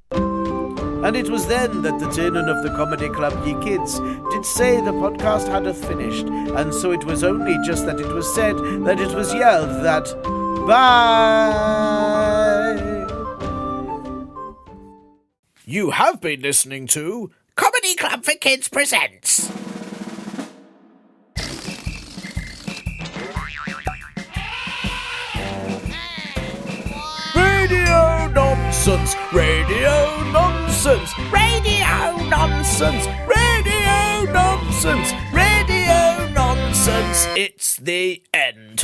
And it was then that the Tiernan of the Comedy Club, ye kids, did say the podcast hadeth finished, and so it was only just that it was said that it was yelled that... Bye! You have been listening to... Comedy Club for Kids presents... Radio Nonsense! Radio Nonsense! Radio Nonsense! Radio Nonsense! Radio Nonsense! It's the end.